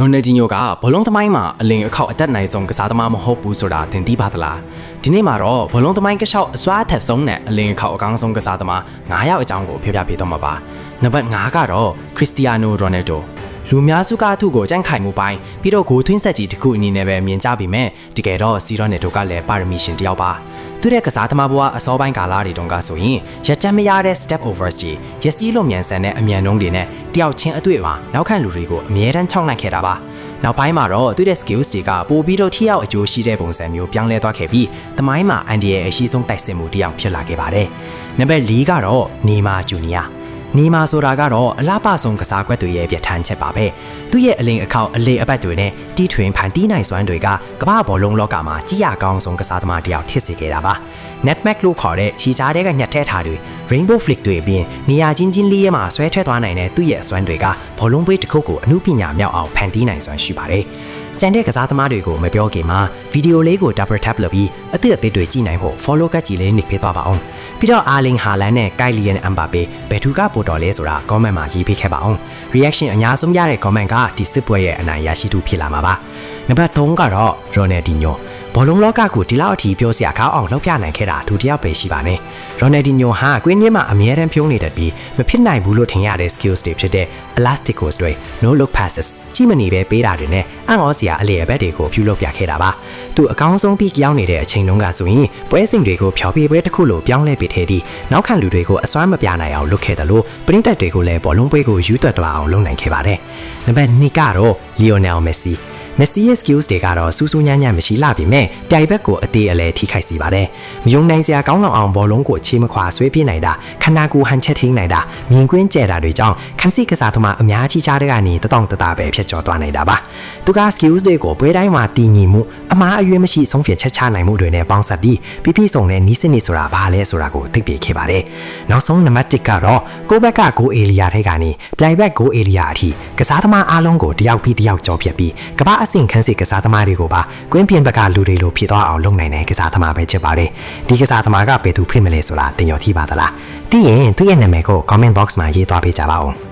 ရိုနယ်ဂျီညိုကဘောလုံးသမိုင်းမှာအလင်အခေါက်အသက်နိုင်ဆုံးကစားသမားမဟုတ်ဘူးဆိုတာသင်သိပါသလားဒီနေ့မှာတော့ဘောလုံးသမိုင်းကလျှောက်အစွမ်းအထက်ဆုံးနဲ့အလင်အခေါက်အကောင်းဆုံးကစားသမား9ယောက်အကြောင်းကိုပြောပြပေးတော့မှာပါနံပါတ်5ကတော့ခရစ္စတီယာနိုရိုနယ်ဒိုလူများစုကသူ့ကိုကြန့်ခိုင်မှုပိုင်းပြီးတော့ဂိုးသွင်းဆက်ကြီးတစ်ခုအနေနဲ့ပဲမြင်ကြပေမဲ့တကယ်တော့စီရိုနယ်ဒိုကလည်းပါရမီရှင်တစ်ယောက်ပါသူတဲ့ကစားသမားဘဝအစောပိုင်းကာလတွေတုန်းကဆိုရင်ရကြမရတဲ့ step overs ကြီးရစီးလို့မြန်ဆန်တဲ့အမြန်နှုန်းတွေနဲ့တယောက်ချင်းအတွေ့အမှာနောက်ခံလူတွေကိုအမြဲတမ်းချောင်းလိုက်ခဲ့တာပါနောက်ပိုင်းမှာတော့သူတဲ့ skills တွေကပိုပြီးတော့ထိရောက်အကျိုးရှိတဲ့ပုံစံမျိုးပြောင်းလဲသွားခဲ့ပြီးသမိုင်းမှာအန်ဒီရဲ့အရှိဆုံးတိုက်စစ်မှုတစ်ယောက်ဖြစ်လာခဲ့ပါတယ်နံပါတ်4ကတော့နီမာဂျူနီယာနီမာဆိုတာကတော့အလားပါဆုံးကစားကွက်တွေရဲ့ပြဋ္ဌာန်းချက်ပါပဲသူ့ရဲ့အလင်အခေါက်အလေအပတ်တွေနဲ့တီထွင်ဖန်တီးနိုင်စွမ်းတွေကကမ္ဘာဘောလုံးလောကမှာကြီးရကောင်းဆုံးကစားသမားတစ်ယောက်ဖြစ်စေခဲ့တာပါ Netmac လို့ခေါ်တဲ့ခြေချားတဲ့ကညှက်ထဲထားတွေ Rainbow Flick တွေအပြင်နေရာချင်းချင်းလေးရဲမှာဆွဲထွက်သွားနိုင်တဲ့သူ့ရဲ့အစွမ်းတွေကဘောလုံးပေးတစ်ခုကိုအမှုပညာမြောက်အောင်ဖန်တီးနိုင်စွမ်းရှိပါတယ်ကျန်တဲ့ကစားသမားတွေကိုမပြောခင်မှာဗီဒီယိုလေးကို double tap လုပ်ပြီးအသစ်တွေကြည့်နိုင်ဖို့ follow ကတ်ကြီးလေးနှိပ်ပေးသွားပါအောင်ပြီးတော့အာလင်ဟာလန်နဲ့ကိုင်လီယန်အမ်ဘာပေဘယ်သူကပိုတော်လဲဆိုတာ comment မှာရေးပေးခဲ့ပါအောင် reaction အများဆုံးရတဲ့ comment ကဒီစစ်ပွဲရဲ့အနိုင်ရရှိသူဖြစ်လာမှာပါနံပါတ်3ကတော့ရိုနယ်ဒီညိုဘောလုံးလောကကိုဒီလောက်အထိပြောစရာကောင်းအောင်လှုပ်ပြနိုင်ခဲ့တာဒုတိယပဲရှိပါနဲ့ရိုနယ်ဒီညိုဟာကွင်းထဲမှာအမြဲတမ်းဖြုံးနေတတ်ပြီးမဖြစ်နိုင်ဘူးလို့ထင်ရတဲ့ skills တွေဖြစ်တဲ့ elasticos တွေ no look passes ကြီးမနေပဲပေးတာတွေနဲ့အံ့ဩစရာအလေအပတ်တွေကိုပြုလုပ်ပြခဲ့တာပါသူအကောင်းဆုံးပြီးကြောင်းနေတဲ့အချိန်တုန်းကဆိုရင်ပွဲစဉ်တွေကိုဖျော်ဖြေပွဲတစ်ခုလိုပြောင်းလဲပေးခဲ့ပြီးနောက်ခံလူတွေကိုအစွမ်းမပြနိုင်အောင်လုပ်ခဲ့တယ်လို့ပရိသတ်တွေကိုလည်းဘောလုံးပွဲကိုယူသွက်သွားအောင်လုပ်နိုင်ခဲ့ပါတယ်နံပါတ်2ကတော့ Lionel Messi Messi ရဲ့ skills တွေကတော့စူးစူးညံ့ညံ့မရှိလာပြီမဲ့ပြိုင်ဘက်ကိုအသေးအလဲထိခိုက်စေပါတယ်။မယုံနိုင်စရာကောင်းလောက်အောင်ဘောလုံးကိုချေးမခွာဆွဲပြေးနိုင်တာခနာကိုဟန်ချက်ထိန်းနိုင်တာမြင်ကွင်းကျဲတာတွေကြောင့်ခန်းစီကစားသမားအများကြီးချားတဲ့ကနေတတောင့်တတာပဲဖြတ်ကျော်သွားနိုင်တာပါ။သူက skills တွေကိုပွဲတိုင်းမှာတည်ငြိမ်မှုအမားအရွယ်မရှိဆုံးဖြတ်ချက်ချနိုင်မှုတွေနဲ့ပေါင်းစပ်ပြီးပြည့်စုံတဲ့နီးစနစ်ဆိုတာဘာလဲဆိုတာကိုသိပြခဲ့ပါတယ်။နောက်ဆုံးနံပါတ်1ကတော့ကိုဘက်ကဂိုးအေလီယာထဲကနေပြိုင်ဘက်ဂိုးအေလီယာအထိကစားသမားအားလုံးကိုတယောက်ပြီးတယောက်ကြော်ဖြတ်ပြီးကမ္ဘာအဆင့်ခန်းစီကစားသမားတွေကိုပါကွင်းပြင်ဘက်ကလူတွေလိုဖြစ်သွားအောင်လုပ်နိုင်တဲ့ကစားသမားပဲဖြစ်ပါတယ်ဒီကစားသမားကဘယ်သူဖြစ်မလဲဆိုတာသင်ရောသိပါသလားသိရင်သူ့ရဲ့နာမည်ကို comment box မှာရေးသွားပေးကြပါဦး